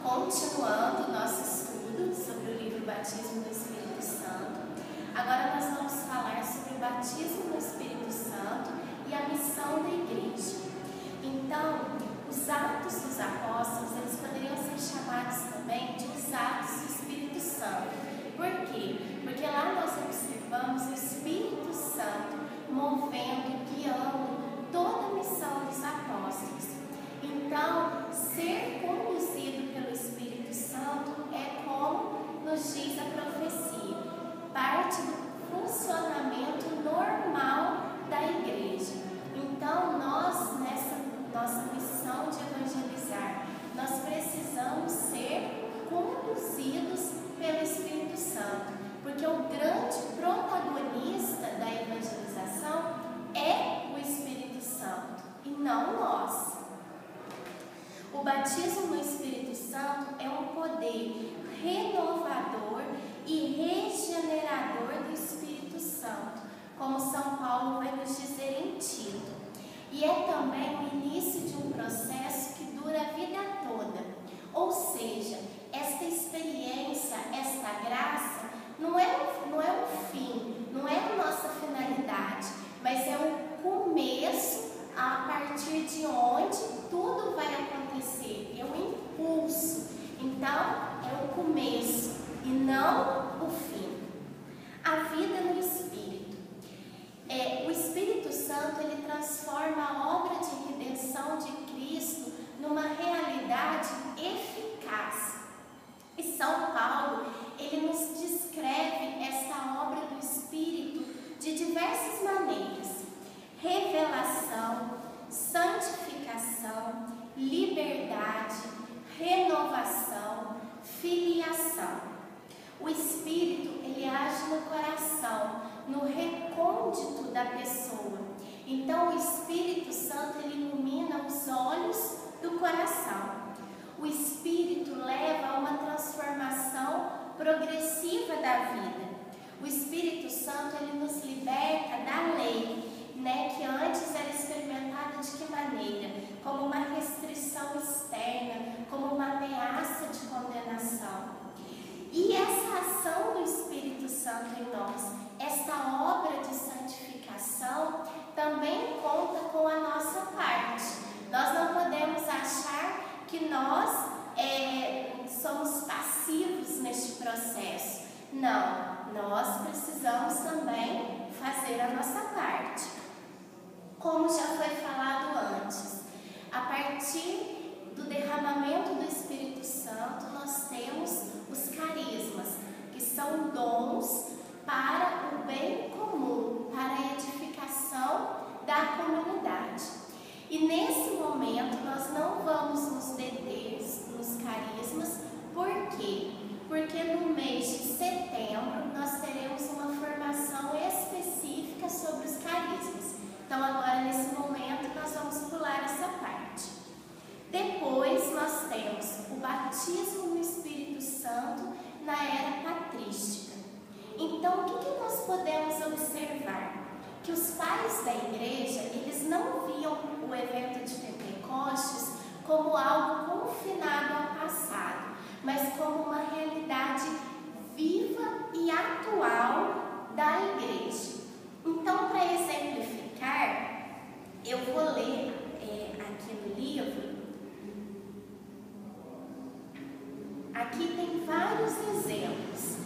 Continuando o nosso estudo sobre o livro Batismo no Espírito Santo, agora nós vamos falar sobre o batismo no Espírito Santo e a missão da igreja. Então, os Atos dos Apóstolos, eles poderiam ser chamados também de os Atos do Espírito Santo. Por quê? Porque lá nós observamos o Espírito Santo movendo, guiando toda a missão dos apóstolos. Então, ser conduzido pelo Espírito Santo é como nos diz a profecia, parte do funcionamento normal da igreja. Então, nós, nessa nossa missão de evangelizar, nós precisamos ser conduzidos pelo Espírito Santo, porque o grande protagonista da evangelização é o Espírito Santo e não nós. O batismo no Espírito Santo é um poder renovador e regenerador do Espírito Santo, como São Paulo vai nos dizer em Tito. E é também o início de um processo que dura a vida toda. Ou seja, esta experiência, esta graça, não é o fim, não é a nossa finalidade, mas é o começo a partir de onde tudo vai acontecer, é um impulso. Então, é o começo e não o fim. A vida no Espírito. O Espírito Santo, ele transforma a obra de redenção de Cristo numa realidade eficaz. E São Paulo, ele nos descreve esta obra do Espírito de diversas maneiras: revelação, santificação, liberdade, renovação, filiação. O Espírito, ele age no coração, no recôndito da pessoa. Então, o Espírito Santo, ele ilumina os olhos do coração. O Espírito leva a uma transformação progressiva da vida. O Espírito Santo, ele nos liberta da lei, que antes era experimentada de que maneira? Como uma restrição externa, como uma ameaça de condenação. E essa ação do Espírito Santo em nós, esta obra de santificação, também conta com a nossa parte. Nós não podemos achar que nós somos passivos neste processo. Não, nós precisamos também fazer a nossa parte. Como já foi falado antes, a partir do derramamento do Espírito Santo, nós temos os carismas, que são dons para o bem comum, para a edificação da comunidade. E nesse momento nós não vamos nos deter nos carismas. Por quê? Porque no mês de setembro nós teremos uma formação específica sobre os carismas. Então agora nesse momento nós vamos pular essa parte. Depois nós temos o batismo no Espírito Santo na era patrística. Então o que nós podemos observar? Que os pais da igreja, eles não viam o evento de Pentecostes como algo confinado ao passado, mas como uma realidade viva e atual da igreja. Então, para exemplificar, eu vou ler aqui no livro. Aqui tem vários exemplos,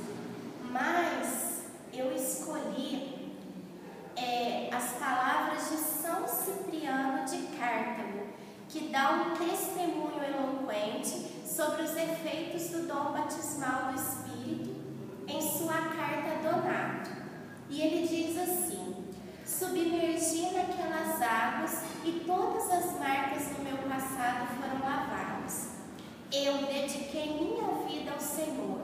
mas eu escolhi as palavras de São Cipriano de Cartago, que dá um testemunho eloquente sobre os efeitos do dom batismal do Espírito em sua carta a Donato. E ele diz assim: submergi naquelas águas e todas as marcas do meu passado foram lavadas. Eu dediquei minha vida ao Senhor.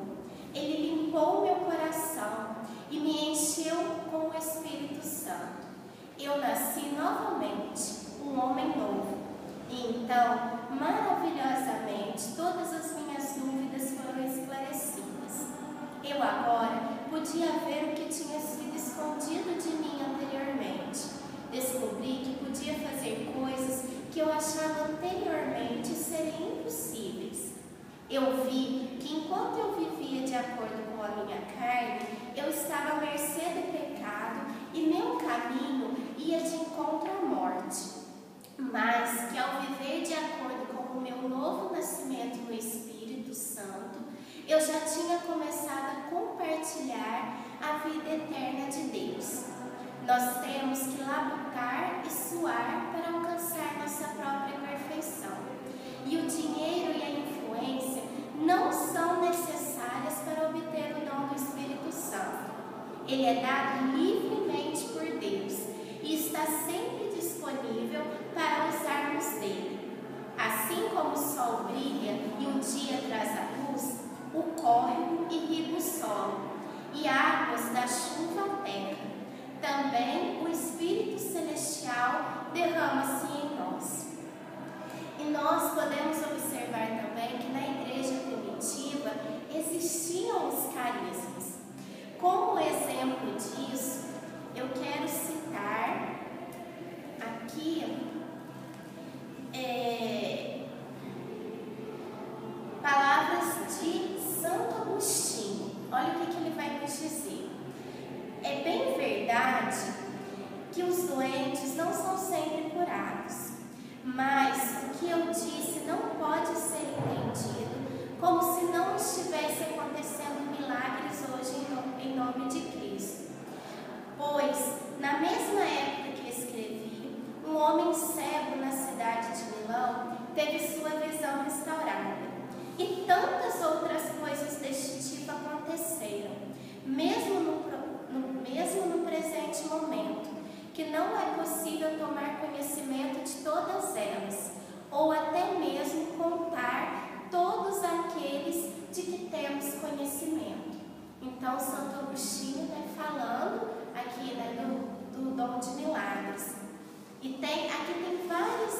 Ele limpou meu coração e me encheu com o Espírito Santo. Eu nasci novamente, um homem novo. E então, maravilhosamente, todas as minhas dúvidas foram esclarecidas. Eu agora podia ver o que tinha sido escondido de mim anteriormente. Descobri que podia fazer coisas que eu achava anteriormente Eu vi que enquanto eu vivia de acordo com a minha carne, eu estava à mercê do pecado e meu caminho ia de encontro à morte. Mas que ao viver de acordo com o meu novo nascimento no Espírito Santo, eu já tinha começado a compartilhar a vida eterna de Deus. Nós temos que labutar e suar para alcançar nossa própria perfeição. E o dinheiro e a influência não são necessárias para obter o dom do Espírito Santo. Ele é dado livremente por Deus e está sempre disponível para usarmos dele. Assim como o sol brilha e o dia traz a luz, o córrego irriga o solo e águas da chuva a terra. Também o Espírito Celestial derrama-se em nós. E nós podemos observar também que na igreja primitiva existiam os carismas. Como exemplo disso, eu quero citar aqui palavras de Santo Agostinho. Olha o que ele vai nos dizer. É bem verdade que os doentes não são sempre curados, mas o que eu disse não pode ser entendido como se não estivesse acontecendo milagres hoje em nome de Cristo. Pois, na mesma época que escrevi, um homem cego na cidade de Milão teve sua visão restaurada. E tantas outras coisas deste tipo aconteceram, mesmo no presente momento, que não é possível tomar conhecimento de todas elas, ou até mesmo contar todos aqueles de que temos conhecimento. Então, Santo Agostinho vai falando aqui, do dom de milagres. E aqui tem vários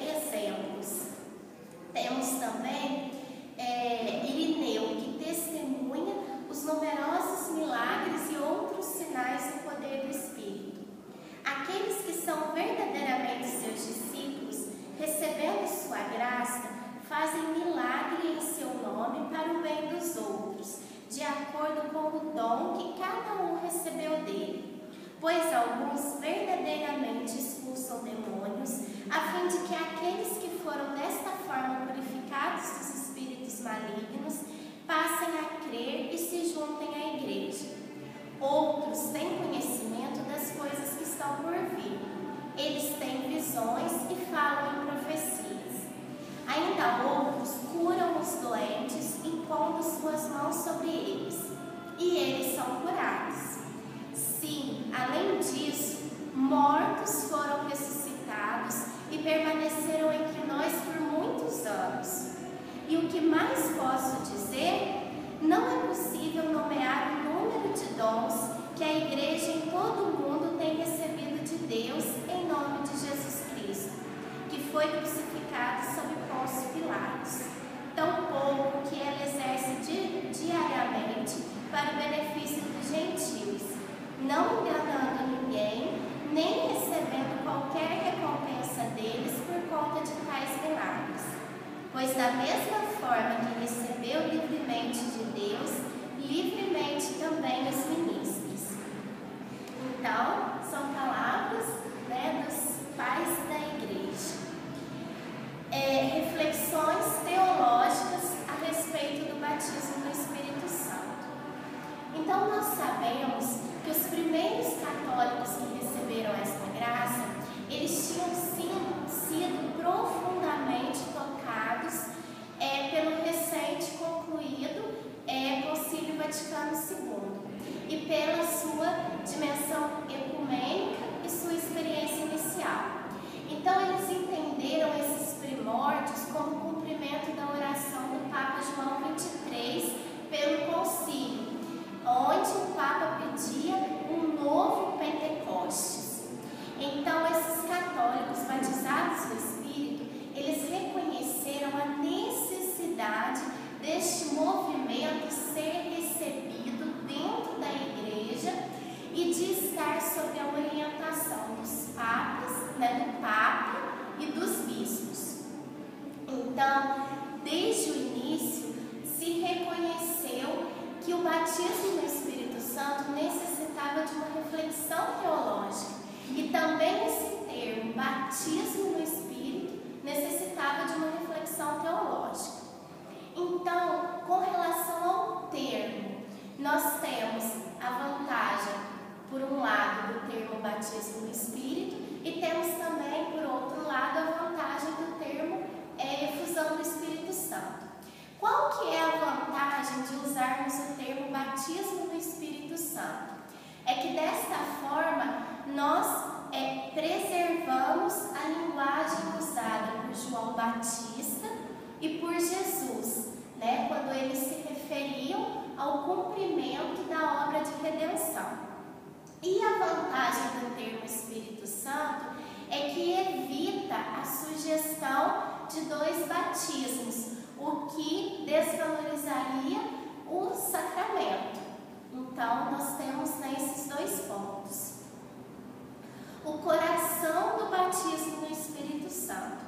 exemplos. Temos também Irineu, que testemunha os numerosos milagres e outros sinais do poder do Espírito. Aqueles que são verdadeiramente seus discípulos, recebendo sua graça, fazem milagre em seu nome para o bem dos outros, de acordo com o dom que cada um recebeu dele. Pois alguns verdadeiramente expulsam demônios, a fim de que aqueles que foram desta forma purificados dos espíritos malignos passem a crer e se juntem à igreja. Outros têm conhecimento das coisas que estão por vir. Eles têm visões e falam em profecias. Ainda outros curam os doentes, impondo suas mãos sobre eles, e eles são curados. Sim, além disso, mortos foram ressuscitados e permaneceram entre nós por muitos anos. E o que mais posso dizer? Não é possível nomear o número de dons que a igreja em todo o mundo tem recebido de Deus em nome de Jesus Cristo, que foi crucificado sob Pôncio Pilatos. Tão pouco que ela exerce diariamente para o benefício dos gentios, não enganando ninguém, nem recebendo qualquer recompensa deles por conta de tais milagres. Pois da mesma forma que recebeu livremente de Deus, livremente também os ministros. Então, são palavras, dos pais da igreja. Reflexões teológicas a respeito do batismo no Espírito Santo. Então, nós sabemos que os primeiros católicos que receberam esta graça, eles tinham sido profundamente tocados pelo recente concluído Concílio Vaticano II e pela sua dimensão ecumênica e sua experiência inicial. Então, eles entenderam esses primórdios como cumprimento batismo no Espírito Santo necessitava de uma reflexão teológica. E também esse termo, batismo no Espírito, necessitava de uma reflexão teológica. Então, com relação ao termo, nós temos a vantagem, por um lado, do termo batismo no Espírito, e temos também, por outro lado, a vantagem do termo efusão do Espírito Santo. Qual que é a vantagem de usarmos o termo batismo no Espírito Santo? É que desta forma nós preservamos a linguagem usada por João Batista e por Jesus, né, quando eles se referiam ao cumprimento da obra de redenção. E a vantagem do termo Espírito Santo é que evita a sugestão de dois batismos, o que desvalorizaria o sacramento. Então, nós temos esses dois pontos. O coração do batismo no Espírito Santo.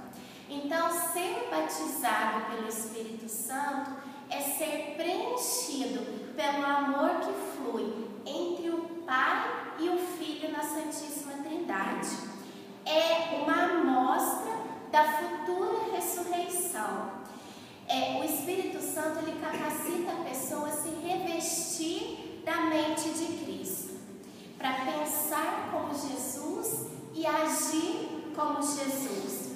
Então, ser batizado pelo Espírito Santo é ser preenchido pelo amor que flui entre o Pai e o Filho na Santíssima Trindade. É uma amostra da futura ressurreição. O Espírito Santo, ele capacita a pessoa a se revestir da mente de Cristo, para pensar como Jesus e agir como Jesus.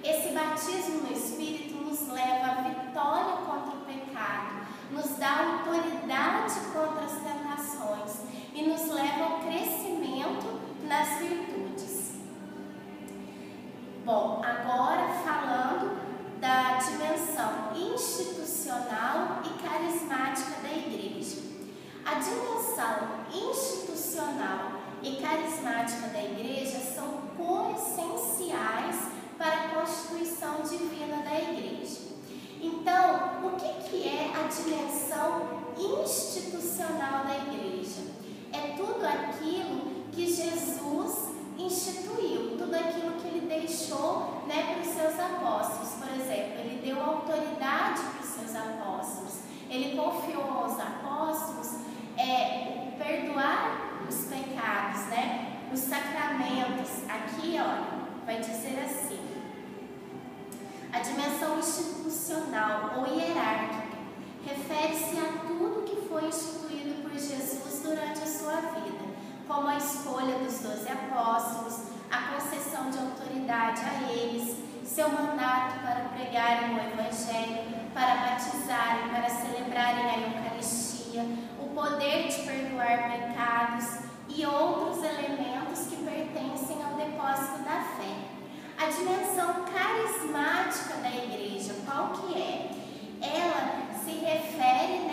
Esse batismo no Espírito nos leva à vitória contra o pecado, nos dá autoridade contra as tentações e nos leva ao crescimento nas virtudes. Bom, agora falando da dimensão institucional e carismática da Igreja. A dimensão institucional e carismática da Igreja são coessenciais para a constituição divina da Igreja. Então, o que é a dimensão institucional da Igreja? É tudo aquilo que Jesus instituiu, tudo aquilo que ele deixou, para os seus apóstolos. Por exemplo, ele deu autoridade para os seus apóstolos, ele confiou aos apóstolos perdoar os pecados, os sacramentos. Aqui, vai dizer assim: a dimensão institucional ou hierárquica refere-se a tudo que foi instituído por Jesus durante a sua vida, como a escolha dos 12 apóstolos, a concessão de autoridade a eles, seu mandato para pregarem o Evangelho, para batizarem, para celebrarem a Eucaristia, o poder de perdoar pecados e outros elementos que pertencem ao depósito da fé. A dimensão carismática da Igreja, qual que é? Ela se refere,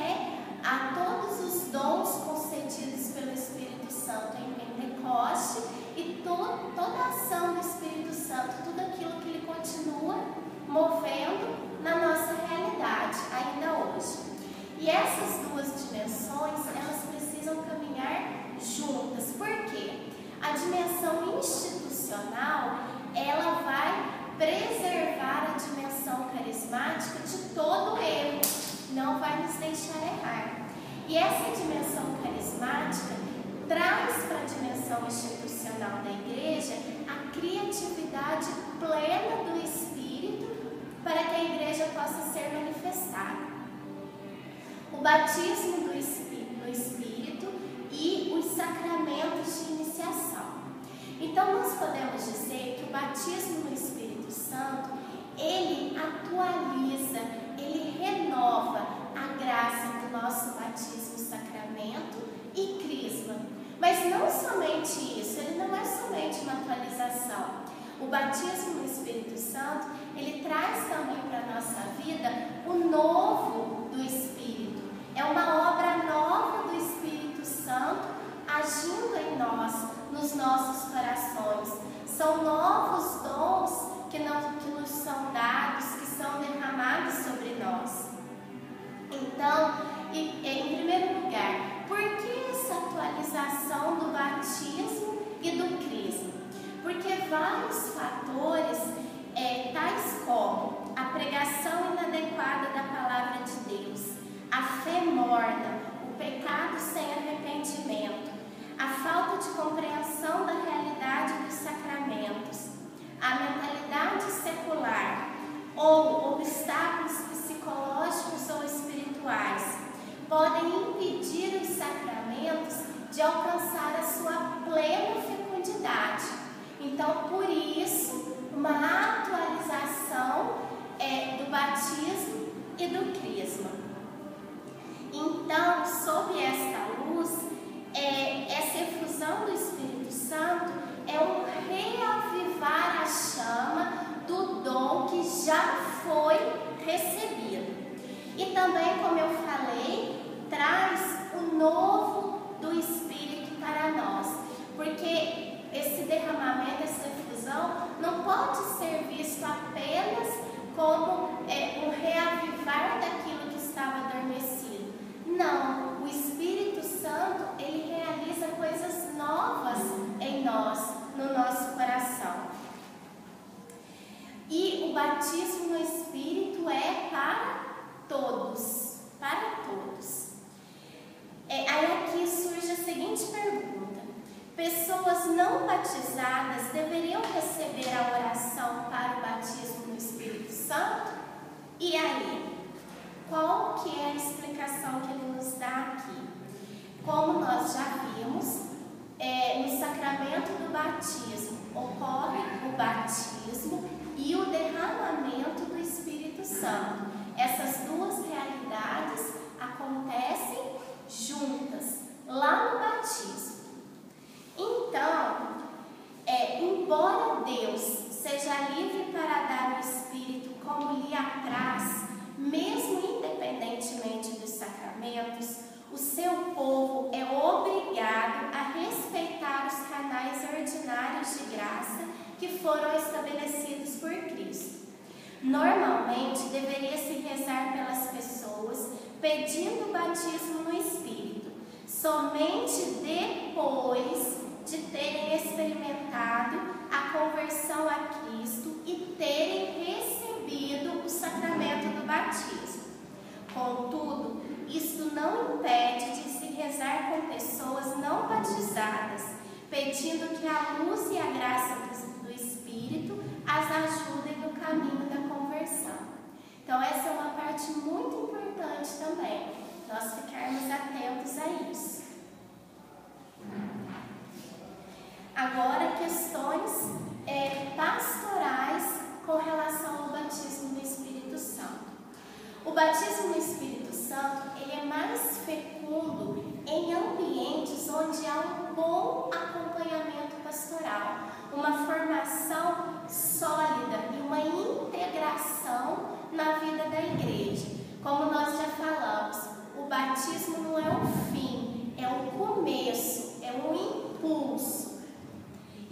a todos os dons concedidos pelo Espírito Santo em Pentecoste e toda a ação do Espírito Santo, tudo aquilo que ele continua movendo na nossa realidade, ainda hoje. E essas duas dimensões, elas precisam caminhar juntas. Por quê? A dimensão institucional, ela vai preservar a dimensão carismática de todo erro, não vai nos deixar errar. E essa dimensão carismática traz para a dimensão institucional da Igreja a criatividade plena do Espírito para que a Igreja possa ser manifestada. O batismo do Espírito e os sacramentos de iniciação. Então, nós podemos dizer que o batismo no Espírito Santo, ele atualiza, ele renova a graça do nosso batismo, sacramento e crisma. Mas não somente isso, ele não é somente uma atualização. O batismo no Espírito Santo, ele traz também para a nossa vida o novo do Espírito. É uma obra nova do Espírito Santo agindo em nós, nos nossos corações. São novos dons que nos são dados, que são derramados sobre nós. Então, em primeiro lugar, por que essa atualização do batismo e do crisma? Porque vários fatores, tais como a pregação inadequada da palavra de Deus, a fé morna, o pecado pecado sem arrependimento, a falta de compreensão da realidade dos sacramentos, a mentalidade secular ou obstáculos psicológicos ou espirituais podem impedir os sacramentos de alcançar a sua plena fecundidade. Então, por isso, uma atualização do batismo e do crisma. Então, sob esta luz, essa efusão do Espírito Santo é um reavivar a chama do dom que já foi recebido. E também, como eu falei, traz o novo do Espírito para nós, porque esse derramamento, essa efusão, não pode ser visto apenas como um reavivar daquilo que estava adormecido. Não, o Espírito Santo, ele realiza coisas novas em nós, no nosso coração. E o batismo no Espírito é para todos, para todos. Aí aqui surge a seguinte pergunta: pessoas não batizadas deveriam receber a oração para o batismo no Espírito Santo? E aí? Qual que é a explicação que ele nos dá aqui? Como nós já vimos, no sacramento do batismo ocorre o batismo e o derramamento do Espírito Santo. Essas duas realidades acontecem juntas, lá no batismo. Então, embora Deus seja livre para dar o Espírito como lhe apraz, mesmo independentemente dos sacramentos, o seu povo é obrigado a respeitar os canais ordinários de graça que foram estabelecidos por Cristo. Normalmente, deveria se rezar pelas pessoas pedindo o batismo no Espírito, somente depois de terem experimentado a conversão a Cristo e terem recebido o sacramento do batismo. Contudo, isto não impede de se rezar com pessoas não batizadas, pedindo que a luz e a graça do Espírito as ajudem no caminho da conversão. Então, essa é uma parte muito importante também, nós ficarmos atentos a isso. Agora, questões pastorais com relação ao batismo no Espírito Santo. O batismo no Espírito Santo, ele é mais fecundo em ambientes onde há um bom acompanhamento pastoral, uma formação sólida e uma integração na vida da igreja. Como nós já falamos, o batismo não é o fim, é o começo, é um impulso.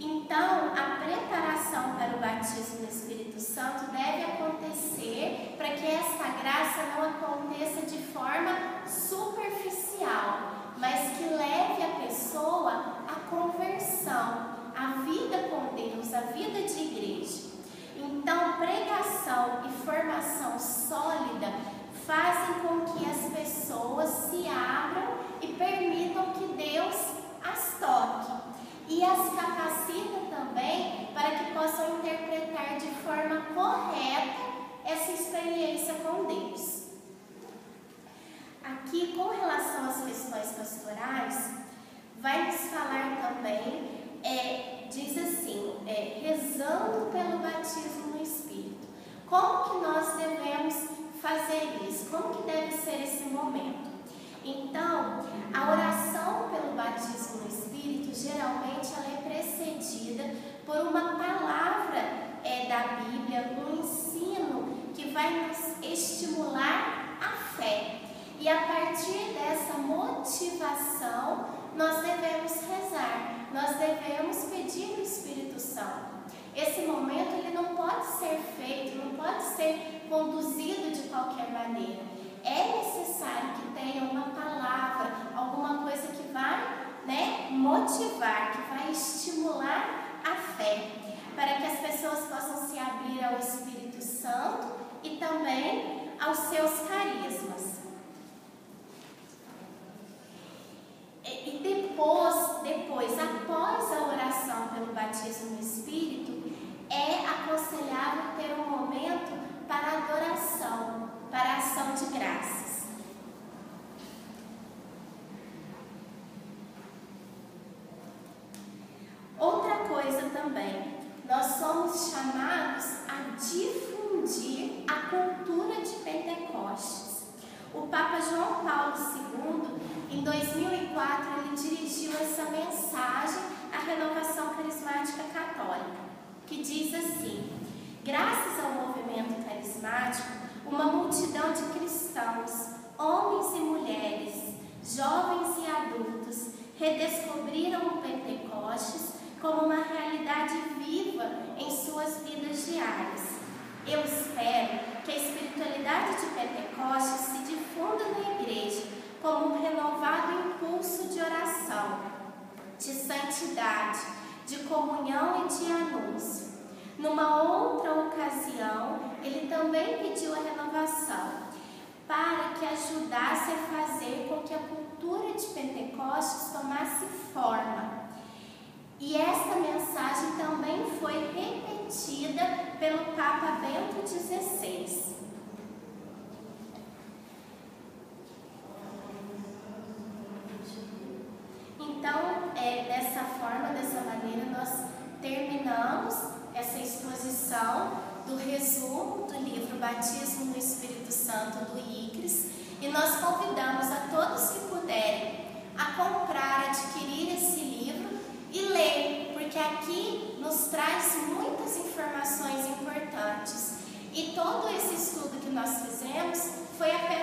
Então, a preparação para o batismo no Espírito Santo deve acontecer para que essa graça não aconteça de forma superficial, mas que leve a pessoa à conversão, à vida com Deus, à vida de igreja. Então, pregação e formação sólida fazem com que as pessoas se abram e permitam que Deus as toque. E as capacita também para que possam interpretar de forma correta essa experiência com Deus. Aqui, com relação às questões pastorais, vai nos falar também, diz assim, rezando pelo batismo no Espírito. Como que nós devemos fazer isso? Como que deve ser esse momento? Então, a oração pelo batismo no Espírito, geralmente ela é precedida por uma palavra da Bíblia, um ensino que vai nos estimular a fé. E a partir dessa motivação, nós devemos rezar, nós devemos pedir o Espírito Santo. Esse momento ele não pode ser feito, não pode ser conduzido de qualquer maneira. É necessário que tenha uma palavra, alguma coisa que vai motivar, que vai estimular a fé, para que as pessoas possam se abrir ao Espírito Santo e também aos seus carismas. ter um momento para adoração, para ação de graças. Outra coisa também, nós somos chamados a difundir a cultura de Pentecostes. O Papa João Paulo II, em 2004, ele dirigiu essa mensagem à Renovação Carismática Católica, que diz assim: graças ao movimento carismático, uma multidão de cristãos, homens e mulheres, jovens e adultos, redescobriram o Pentecostes como uma realidade viva em suas vidas diárias. Eu espero que a espiritualidade de Pentecostes se difunda na igreja como um renovado impulso de oração, de santidade, de comunhão e de anúncio. Numa outra ocasião, ele também pediu a renovação para que ajudasse a fazer com que a cultura de Pentecostes tomasse forma. E esta mensagem também foi repetida pelo Papa Bento XVI. Então, dessa forma, dessa maneira, nós terminamos essa exposição do resumo do livro Batismo no Espírito Santo do ICRES, e nós convidamos a todos que puderem a comprar, adquirir esse livro e ler, porque aqui nos traz muitas informações importantes. E todo esse estudo que nós fizemos foi apenas